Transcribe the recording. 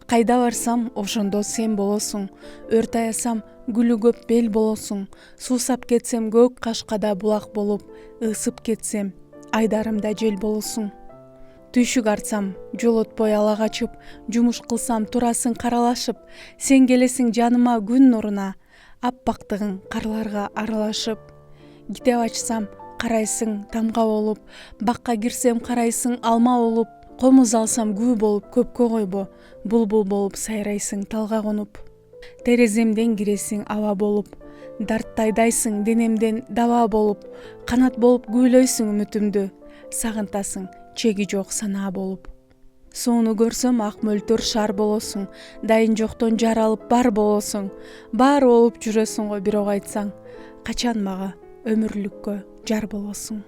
Кайда барсам, ошондо сен болосуң. Өр таясам, гүлү көп бел болосуң. Суусап кетсем, көк кашкада булак болуп. Ысып кетсем, айдарымда жел болосуң. Түйшүк артсам, жолотпой ала качып. Жумуш кылсам, турасың каралашып. Сен келесиң жаныма күн нуруна. Аппактыгың карларга аралашып. Китеп ачсам, карайсың тамга болуп. Бакка кирсем, карайсың алма болуп. Комуз алсам күү болуп, көпкө койбо. Булбул болуп сайрайсың талга конуп. Тереземден киресиң аба болуп. Дарттайдайсың денемден даба болуп. Канат болуп күүлөйсүң үмүтүмдү. Сагынтасың чеги жок санаа болуп. Сууну көрсөм ак мөлтөр шар болосуң. Дайын жоктон жар алып бар болосуң. Бар болуп жүрөсүң го бирок айтсаң. Качан мага өмүрлүккө жар болосуң.